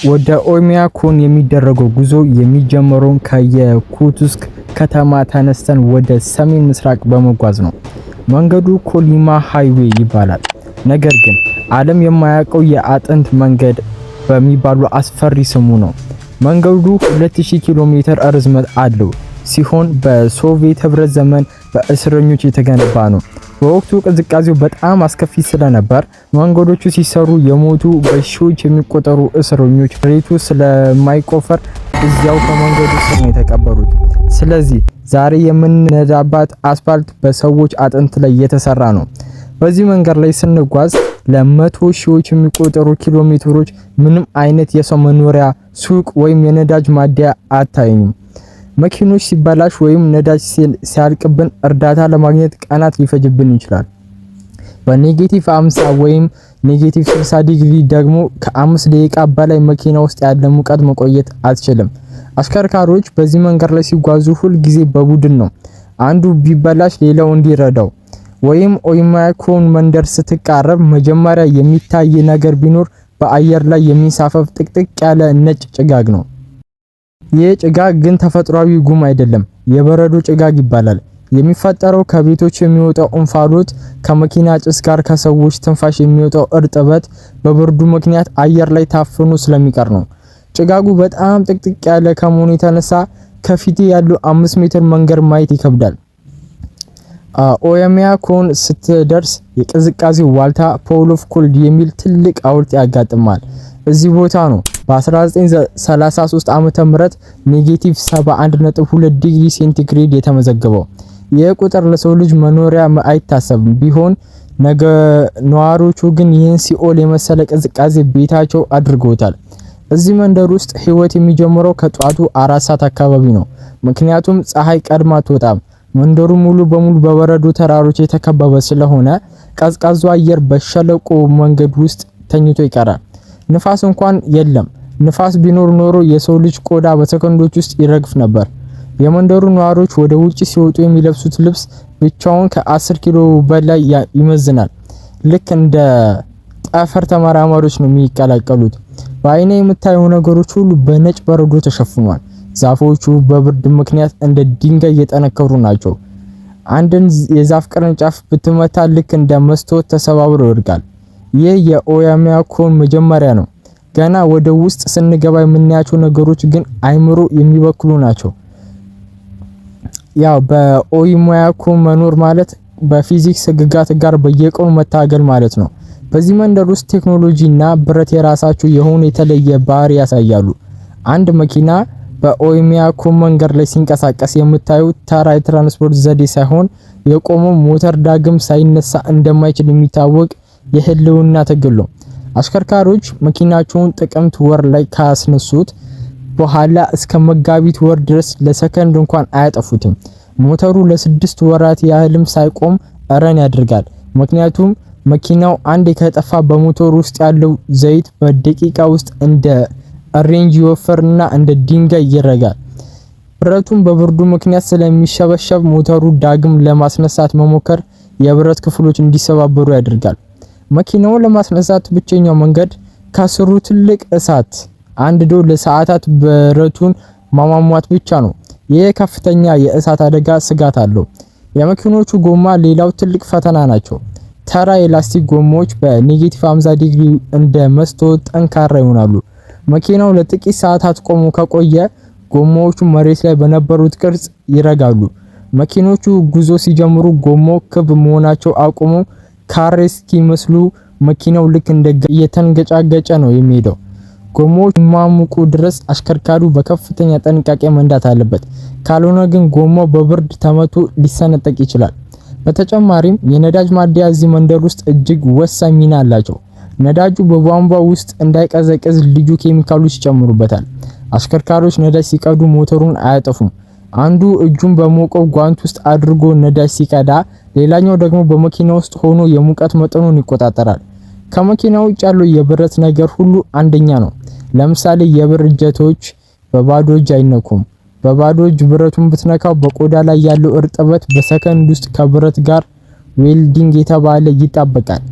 ወደ ኦይሚያኮን የሚደረገው ጉዞ የሚጀምረው ከየኩቱስክ ከተማ ተነስተን ወደ ሰሜን ምስራቅ በመጓዝ ነው። መንገዱ ኮሊማ ሃይዌይ ይባላል። ነገር ግን ዓለም የማያውቀው የአጥንት መንገድ በሚባሉ አስፈሪ ስሙ ነው። መንገዱ 2000 ኪሎ ሜትር ርዝመት አለው ሲሆን በሶቪየት ህብረት ዘመን በእስረኞች የተገነባ ነው። በወቅቱ ቅዝቃዜው በጣም አስከፊ ስለነበር መንገዶቹ ሲሰሩ የሞቱ በሺዎች የሚቆጠሩ እስረኞች መሬቱ ስለማይቆፈር እዚያው ከመንገዱ ስር ነው የተቀበሩት። ስለዚህ ዛሬ የምንነዳባት አስፋልት በሰዎች አጥንት ላይ የተሰራ ነው። በዚህ መንገድ ላይ ስንጓዝ ለመቶ ሺዎች የሚቆጠሩ ኪሎ ሜትሮች ምንም አይነት የሰው መኖሪያ፣ ሱቅ ወይም የነዳጅ ማደያ አታዩም። መኪኖች ሲበላሽ ወይም ነዳጅ ሲያልቅብን እርዳታ ለማግኘት ቀናት ሊፈጅብን ይችላል። በኔጌቲቭ 50 ወይም ኔጌቲቭ 60 ዲግሪ ደግሞ ከ5 ደቂቃ በላይ መኪና ውስጥ ያለ ሙቀት መቆየት አትችልም። አሽከርካሪዎች በዚህ መንገድ ላይ ሲጓዙ ሁል ጊዜ በቡድን ነው። አንዱ ቢበላሽ ሌላው እንዲረዳው። ወይም ኦይሚያኮን መንደር ስትቃረብ መጀመሪያ የሚታይ ነገር ቢኖር በአየር ላይ የሚንሳፈፍ ጥቅጥቅ ያለ ነጭ ጭጋግ ነው። ይህ ጭጋግ ግን ተፈጥሯዊ ጉም አይደለም፣ የበረዶ ጭጋግ ይባላል። የሚፈጠረው ከቤቶች የሚወጣው እንፋሎት ከመኪና ጭስ ጋር ከሰዎች ትንፋሽ የሚወጣው እርጥበት በብርዱ ምክንያት አየር ላይ ታፍኖ ስለሚቀር ነው። ጭጋጉ በጣም ጥቅጥቅ ያለ ከመሆኑ የተነሳ ከፊት ያለው 5 ሜትር መንገድ ማየት ይከብዳል። ኦይሚያኮን ስትደርስ የቅዝቃዜው ዋልታ ፖል ኦፍ ኮልድ የሚል ትልቅ ሐውልት ያጋጥማል። እዚህ ቦታ ነው በ1933 ዓመተ ምህረት ኔጌቲቭ 71.2 ዲግሪ ሴንቲግሬድ የተመዘገበው። ይህ ቁጥር ለሰው ልጅ መኖሪያ አይታሰብም ቢሆን ነዋሪዎቹ ግን ይህን ሲኦል የመሰለ ቅዝቃዜ ቤታቸው አድርገውታል። እዚህ መንደር ውስጥ ህይወት የሚጀምረው ከጧቱ 4 ሰዓት አካባቢ ነው። ምክንያቱም ፀሐይ ቀድማ አትወጣም። መንደሩ ሙሉ በሙሉ በበረዶ ተራሮች የተከበበ ስለሆነ ቀዝቃዛ አየር በሸለቆ መንገድ ውስጥ ተኝቶ ይቀራል። ንፋስ እንኳን የለም። ንፋስ ቢኖር ኖሮ የሰው ልጅ ቆዳ በሰከንዶች ውስጥ ይረግፍ ነበር። የመንደሩ ነዋሪዎች ወደ ውጪ ሲወጡ የሚለብሱት ልብስ ብቻውን ከ10 ኪሎ በላይ ይመዝናል። ልክ እንደ ጠፈር ተመራማሪዎች ነው የሚቀላቀሉት። በአይኔ የምታየው ነገሮች ሁሉ በነጭ በረዶ ተሸፍኗል። ዛፎቹ በብርድ ምክንያት እንደ ድንጋይ እየጠነከሩ ናቸው። አንድን የዛፍ ቅርንጫፍ ብትመታ ልክ እንደ መስታወት ተሰባብሮ ይወድቃል። ይህ የኦይሚያኮን መጀመሪያ ነው። ገና ወደ ውስጥ ስንገባ የምናያቸው ነገሮች ግን አይምሮ የሚበክሉ ናቸው። ያው በኦይሚያኮን መኖር ማለት በፊዚክስ ህግጋት ጋር በየቀኑ መታገል ማለት ነው። በዚህ መንደር ውስጥ ቴክኖሎጂና ብረት የራሳቸው የሆነ የተለየ ባህሪ ያሳያሉ። አንድ መኪና በኦይሚያኮን መንገድ ላይ ሲንቀሳቀስ የምታዩት ተራ የትራንስፖርት ዘዴ ሳይሆን የቆመው ሞተር ዳግም ሳይነሳ እንደማይችል የሚታወቅ የህልውና ትግል ነው። አሽከርካሪዎች መኪናቸውን ጥቅምት ወር ላይ ካስነሱት በኋላ እስከ መጋቢት ወር ድረስ ለሰከንድ እንኳን አያጠፉትም። ሞተሩ ለ6 ወራት ያህልም ሳይቆም ረን ያደርጋል። ምክንያቱም መኪናው አንዴ ከጠፋ በሞተሩ ውስጥ ያለው ዘይት በደቂቃ ውስጥ እንደ ሬንጅ ይወፈርና እንደ ድንጋይ ይረጋል። ብረቱን በብርዱ ምክንያት ስለሚሸበሸብ ሞተሩ ዳግም ለማስነሳት መሞከር የብረት ክፍሎች እንዲሰባበሩ ያደርጋል። መኪናውን ለማስነሳት ብቸኛው መንገድ ከስሩ ትልቅ እሳት አንድዶ ለሰዓታት ብረቱን ማሟሟት ብቻ ነው። ይህ ከፍተኛ የእሳት አደጋ ስጋት አለው። የመኪኖቹ ጎማ ሌላው ትልቅ ፈተና ናቸው። ተራ የላስቲክ ጎማዎች በኔጌቲቭ 50 ዲግሪ እንደ መስታወት ጠንካራ ይሆናሉ። መኪናው ለጥቂት ሰዓታት ቆሞ ከቆየ ጎማዎቹ መሬት ላይ በነበሩት ቅርጽ ይረጋሉ። መኪኖቹ ጉዞ ሲጀምሩ ጎማው ክብ መሆናቸው አቁሞ ካሬ እስኪመስሉ መኪናው ልክ እንደ እየተንገጫገጨ ነው የሚሄደው። ጎማዎች ማሙቁ ድረስ አሽከርካሪው በከፍተኛ ጥንቃቄ መንዳት አለበት። ካልሆነ ግን ጎማው በብርድ ተመቶ ሊሰነጠቅ ይችላል። በተጨማሪም የነዳጅ ማደያ እዚህ መንደር ውስጥ እጅግ ወሳኝ ሚና አላቸው። ነዳጁ በቧንቧ ውስጥ እንዳይቀዘቅዝ ልዩ ኬሚካሎች ይጨምሩበታል። አሽከርካሪዎች ነዳጅ ሲቀዱ ሞተሩን አያጠፉም። አንዱ እጁን በሞቀው ጓንት ውስጥ አድርጎ ነዳጅ ሲቀዳ፣ ሌላኛው ደግሞ በመኪና ውስጥ ሆኖ የሙቀት መጠኑን ይቆጣጠራል። ከመኪና ውጭ ያለው የብረት ነገር ሁሉ አንደኛ ነው። ለምሳሌ የብር እጀታዎች በባዶ እጅ አይነኩም። በባዶ እጅ ብረቱን ብትነካው በቆዳ ላይ ያለው እርጥበት በሰከንድ ውስጥ ከብረት ጋር ዌልዲንግ የተባለ ይጣበቃል።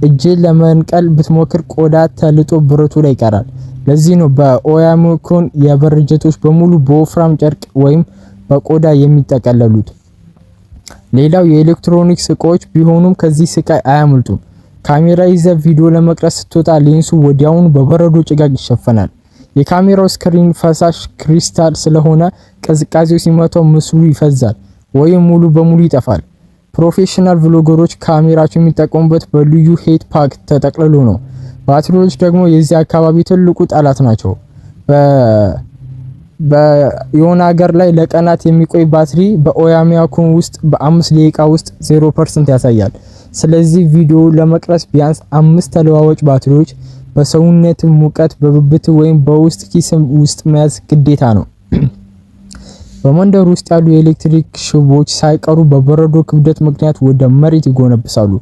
እጅን ለመንቀል ብትሞክር ቆዳ ተልጦ ብረቱ ላይ ይቀራል። ለዚህ ነው በኦያሜኮን የበር እጀቶች በሙሉ በወፍራም ጨርቅ ወይም በቆዳ የሚጠቀለሉት። ሌላው የኤሌክትሮኒክስ እቃዎች ቢሆኑም ከዚህ ስቃይ አያመልጡም። ካሜራ ይዘህ ቪዲዮ ለመቅረጽ ስትወጣ ሌንሱ ወዲያውኑ በበረዶ ጭጋግ ይሸፈናል። የካሜራው ስክሪን ፈሳሽ ክሪስታል ስለሆነ ቅዝቃዜው ሲመታው ምስሉ ይፈዛል ወይም ሙሉ በሙሉ ይጠፋል። ፕሮፌሽናል ቭሎገሮች ካሜራቸው የሚጠቀሙበት በልዩ ሄት ፓክ ተጠቅልሎ ነው። ባትሪዎች ደግሞ የዚህ አካባቢ ትልቁ ጠላት ናቸው። የሆነ ሀገር ላይ ለቀናት የሚቆይ ባትሪ በኦያሜኮን ውስጥ በ5 ደቂቃ ውስጥ 0% ያሳያል። ስለዚህ ቪዲዮ ለመቅረጽ ቢያንስ 5 ተለዋዋጭ ባትሪዎች በሰውነት ሙቀት በብብት ወይም በውስጥ ኪስ ውስጥ መያዝ ግዴታ ነው። በመንደር ውስጥ ያሉ የኤሌክትሪክ ሽቦዎች ሳይቀሩ በበረዶ ክብደት ምክንያት ወደ መሬት ይጎነብሳሉ።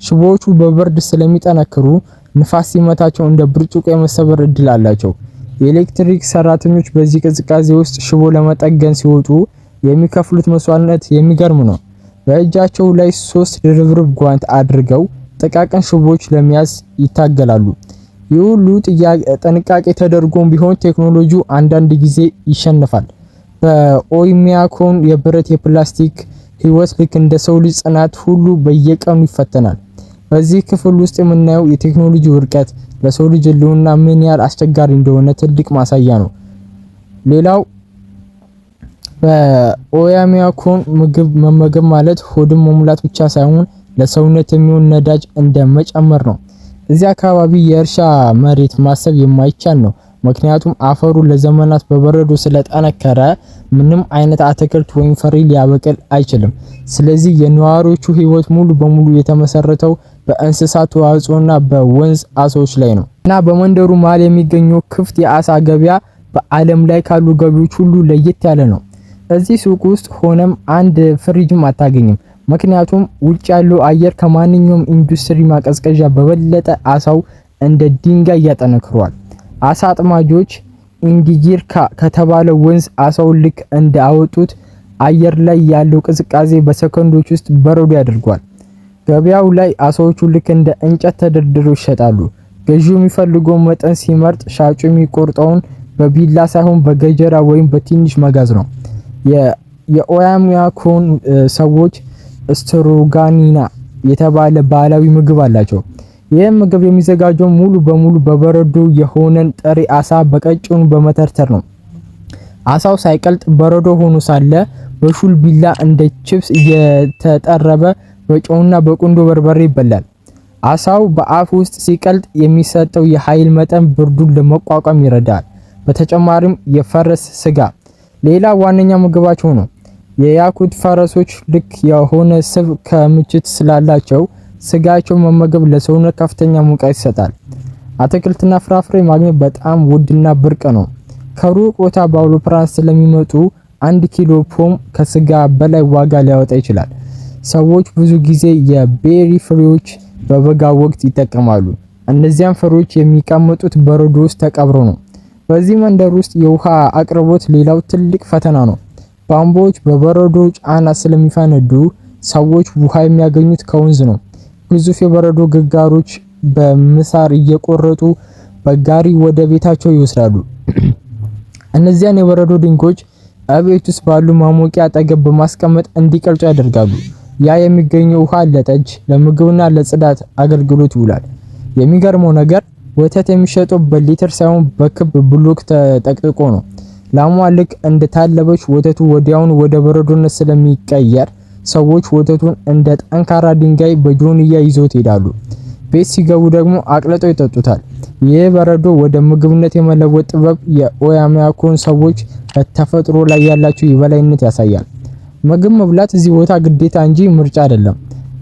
ሽቦዎቹ በብርድ ስለሚጠነክሩ ንፋስ ሲመታቸው እንደ ብርጭቆ የመሰበር እድል አላቸው። የኤሌክትሪክ ሰራተኞች በዚህ ቅዝቃዜ ውስጥ ሽቦ ለመጠገን ሲወጡ የሚከፍሉት መስዋዕትነት የሚገርም ነው። በእጃቸው ላይ 3 ድርብርብ ጓንት አድርገው ጥቃቅን ሽቦዎች ለመያዝ ይታገላሉ። ይህ ሁሉ ጥንቃቄ ተደርጎም ቢሆን ቴክኖሎጂው አንዳንድ ጊዜ ይሸነፋል። በኦያሜኮን የብረት የፕላስቲክ ህይወት ልክ እንደ ሰው ልጅ ጽናት ሁሉ በየቀኑ ይፈተናል። በዚህ ክፍል ውስጥ የምናየው የቴክኖሎጂ ውድቀት ለሰው ልጅ ህልውና ምን ያህል አስቸጋሪ እንደሆነ ትልቅ ማሳያ ነው። ሌላው በኦያሜኮን ምግብ መመገብ ማለት ሆድን መሙላት ብቻ ሳይሆን ለሰውነት የሚሆን ነዳጅ እንደ መጨመር ነው። እዚህ አካባቢ የእርሻ መሬት ማሰብ የማይቻል ነው። ምክንያቱም አፈሩ ለዘመናት በበረዶ ስለጠነከረ ምንም አይነት አትክልት ወይም ፍሬ ሊያበቅል አይችልም። ስለዚህ የነዋሪዎቹ ህይወት ሙሉ በሙሉ የተመሰረተው በእንስሳት ተዋጽኦና በወንዝ አሳዎች ላይ ነው እና በመንደሩ መሃል የሚገኘው ክፍት የአሳ ገበያ በዓለም ላይ ካሉ ገበያዎች ሁሉ ለየት ያለ ነው። እዚህ ሱቅ ውስጥ ሆነም አንድ ፍሪጅም አታገኝም። ምክንያቱም ውጭ ያለው አየር ከማንኛውም ኢንዱስትሪ ማቀዝቀዣ በበለጠ አሳው እንደ ድንጋይ ያጠነክሯል። አሳ አጥማጆች ኢንዲጊርካ ከተባለ ወንዝ አሳው ልክ እንደ አወጡት አየር ላይ ያለው ቅዝቃዜ በሰከንዶች ውስጥ በረዶ ያደርጓል። ገበያው ላይ አሳዎቹ ልክ እንደ እንጨት ተደርድረው ይሸጣሉ። ገዢው የሚፈልገው መጠን ሲመርጥ ሻጩ የሚቆርጠውን በቢላ ሳይሆን በገጀራ ወይም በትንሽ መጋዝ ነው። የኦያሜኮን ሰዎች ስትሮጋኒና የተባለ ባህላዊ ምግብ አላቸው። ይህ ምግብ የሚዘጋጀው ሙሉ በሙሉ በበረዶ የሆነን ጥሬ አሳ በቀጭኑ በመተርተር ነው። አሳው ሳይቀልጥ በረዶ ሆኖ ሳለ በሹል ቢላ እንደ ቺፕስ እየተጠረበ በጨውና በቁንዶ በርበሬ ይበላል። አሳው በአፍ ውስጥ ሲቀልጥ የሚሰጠው የኃይል መጠን ብርዱን ለመቋቋም ይረዳል። በተጨማሪም የፈረስ ስጋ ሌላ ዋነኛ ምግባቸው ነው። የያኩት ፈረሶች ልክ የሆነ ስብ ክምችት ስላላቸው ስጋቸው መመገብ ለሰውነት ከፍተኛ ሙቀት ይሰጣል። አትክልትና ፍራፍሬ ማግኘት በጣም ውድና ብርቅ ነው። ከሩቅ ቦታ በአውሮፕላን ስለሚመጡ 1 ኪሎ ፖም ከስጋ በላይ ዋጋ ሊያወጣ ይችላል። ሰዎች ብዙ ጊዜ የቤሪ ፍሬዎች በበጋ ወቅት ይጠቀማሉ። እነዚያም ፍሬዎች የሚቀመጡት በረዶ ውስጥ ተቀብረው ነው። በዚህ መንደር ውስጥ የውሃ አቅርቦት ሌላው ትልቅ ፈተና ነው። ቧንቧዎች በበረዶ ጫና ስለሚፈነዱ ሰዎች ውሃ የሚያገኙት ከወንዝ ነው። ግዙፍ የበረዶ ግጋሮች በምሳር እየቆረጡ በጋሪ ወደ ቤታቸው ይወስዳሉ። እነዚያን የበረዶ ድንጋዮች አቤት ውስጥ ባሉ ማሞቂያ አጠገብ በማስቀመጥ እንዲቀልጡ ያደርጋሉ። ያ የሚገኘው ውሃ ለጠጅ፣ ለምግብና ለጽዳት አገልግሎት ይውላል። የሚገርመው ነገር ወተት የሚሸጠው በሊትር ሳይሆን በክብ ብሎክ ተጠቅጥቆ ነው። ላሟ ልክ እንደታለበች ወተቱ ወዲያውኑ ወደ በረዶነት ስለሚቀየር ሰዎች ወተቱን እንደ ጠንካራ ድንጋይ በጆንያ ይዘውት ይሄዳሉ። ቤት ሲገቡ ደግሞ አቅልጠው ይጠጡታል። ይህ በረዶ ወደ ምግብነት የመለወጥ ጥበብ የኦያሜኮን ሰዎች በተፈጥሮ ላይ ያላቸው የበላይነት ያሳያል። ምግብ መብላት እዚህ ቦታ ግዴታ እንጂ ምርጫ አይደለም።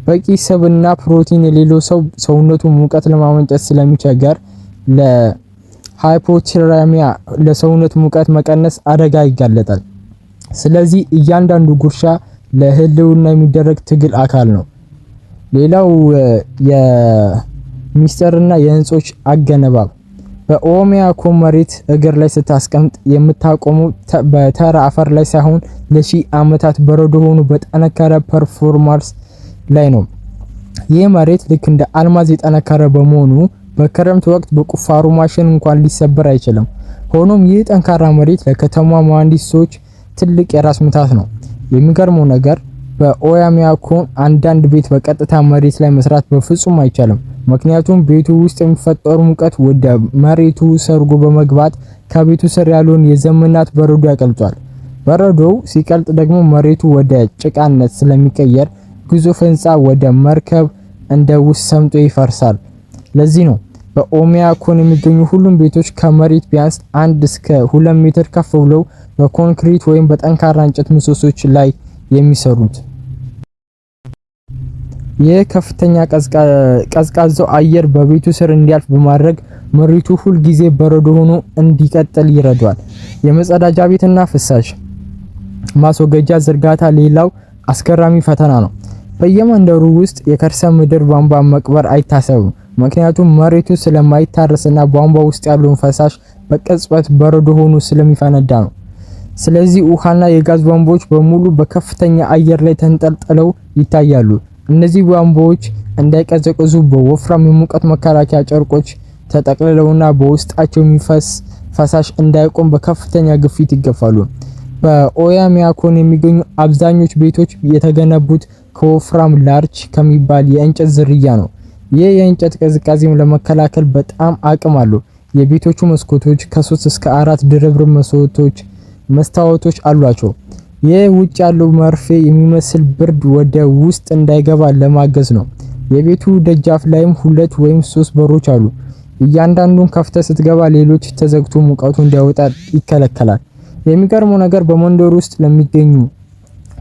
በቂ ስብና ፕሮቲን የሌለው ሰው ሰውነቱ ሙቀት ለማመንጨት ስለሚቸገር ለሃይፖቴርሚያ ለሰውነት ሙቀት መቀነስ አደጋ ይጋለጣል። ስለዚህ እያንዳንዱ ጉርሻ ለህልውና የሚደረግ ትግል አካል ነው። ሌላው የሚስጥርና የህንጾች አገነባብ በኦያሜኮን መሬት እግር ላይ ስታስቀምጥ የምታቆመው በተራ አፈር ላይ ሳይሆን ለሺህ ዓመታት በረዶ ሆኖ በጠነከረ ፐርፎርማንስ ላይ ነው። ይህ መሬት ልክ እንደ አልማዝ የጠነከረ በመሆኑ በክረምት ወቅት በቁፋሮ ማሽን እንኳን ሊሰበር አይችልም። ሆኖም ይህ ጠንካራ መሬት ለከተማ መሐንዲሶች ትልቅ የራስ ምታት ነው። የሚገርመው ነገር በኦያሜያኮን አንዳንድ ቤት በቀጥታ መሬት ላይ መስራት በፍጹም አይቻልም። ምክንያቱም ቤቱ ውስጥ የሚፈጠሩ ሙቀት ወደ መሬቱ ሰርጎ በመግባት ከቤቱ ስር ያለውን የዘመናት በረዶ ያቀልጧል። በረዶው ሲቀልጥ ደግሞ መሬቱ ወደ ጭቃነት ስለሚቀየር ግዙፍ ህንጻ ወደ መርከብ እንደ ውስጥ ሰምጦ ይፈርሳል። ለዚህ ነው በኦያሜያኮን የሚገኙ ሁሉም ቤቶች ከመሬት ቢያንስ 1 እስከ 2 ሜትር ከፍ ብለው በኮንክሪት ወይም በጠንካራ እንጨት ምሰሶች ላይ የሚሰሩት። ይህ ከፍተኛ ቀዝቃዛው አየር በቤቱ ስር እንዲያልፍ በማድረግ መሬቱ ሁል ጊዜ በረዶ ሆኖ እንዲቀጥል ይረዳዋል። የመጸዳጃ ቤትና ፍሳሽ ማስወገጃ ዝርጋታ ሌላው አስገራሚ ፈተና ነው። በየመንደሩ ውስጥ የከርሰ ምድር ቧንቧ መቅበር አይታሰብም። ምክንያቱም መሬቱ ስለማይታረስና ቧንቧ ውስጥ ያለውን ፈሳሽ በቅጽበት በረዶ ሆኖ ስለሚፈነዳ ነው። ስለዚህ ውሃና የጋዝ ቧንቧዎች በሙሉ በከፍተኛ አየር ላይ ተንጠልጥለው ይታያሉ። እነዚህ ቧንቧዎች እንዳይቀዘቅዙ በወፍራም የሙቀት መከላከያ ጨርቆች ተጠቅልለውና በውስጣቸው የሚፈስ ፈሳሽ እንዳይቆም በከፍተኛ ግፊት ይገፋሉ። በኦያሜያኮን የሚገኙ አብዛኞቹ ቤቶች የተገነቡት ከወፍራም ላርች ከሚባል የእንጨት ዝርያ ነው። ይህ የእንጨት ቅዝቃዜም ለመከላከል በጣም አቅም አለው። የቤቶቹ መስኮቶች ከ3 እስከ 4 ድርብርብ መስታወቶች አሏቸው። ይህ ውጭ ያለው መርፌ የሚመስል ብርድ ወደ ውስጥ እንዳይገባ ለማገዝ ነው። የቤቱ ደጃፍ ላይም 2 ወይም 3 በሮች አሉ። እያንዳንዱን ከፍተ ስትገባ ሌሎች ተዘግቶ ሙቀቱ እንዲያወጣ ይከለከላል። የሚገርመው ነገር በመንደር ውስጥ ለሚገኙ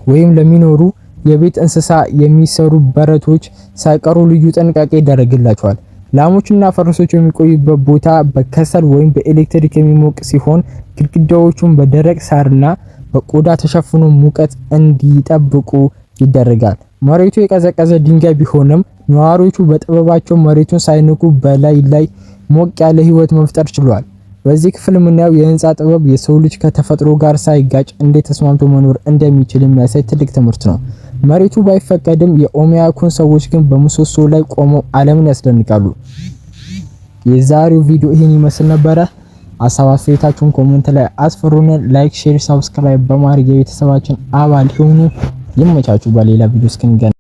ወይም ለሚኖሩ የቤት እንስሳ የሚሰሩ በረቶች ሳይቀሩ ልዩ ጥንቃቄ ይደረግላቸዋል። ላሞችና ፈረሶች የሚቆዩበት ቦታ በከሰል ወይም በኤሌክትሪክ የሚሞቅ ሲሆን ግድግዳዎቹም በደረቅ ሳርና በቆዳ ተሸፍኖ ሙቀት እንዲጠብቁ ይደረጋል። መሬቱ የቀዘቀዘ ድንጋይ ቢሆንም ነዋሪዎቹ በጥበባቸው መሬቱን ሳይነኩ በላይ ላይ ሞቅ ያለ ህይወት መፍጠር ችሏል። በዚህ ክፍል የምናየው የህንጻ ጥበብ የሰው ልጅ ከተፈጥሮ ጋር ሳይጋጭ እንዴት ተስማምቶ መኖር እንደሚችል የሚያሳይ ትልቅ ትምህርት ነው። መሬቱ ባይፈቀድም የኦያሜያኮን ሰዎች ግን በምሰሶ ላይ ቆመው ዓለምን ያስደንቃሉ። የዛሬው ቪዲዮ ይሄን ይመስል ነበረ። ሀሳብ አስተያየታችሁን ኮሜንት ላይ አስፍሩን። ላይክ፣ ሼር፣ ሰብስክራይብ በማድረግ የቤተሰባችን አባል ሆኑ። ይመቻችሁ። በሌላ ቪዲዮ እስክንገናኝ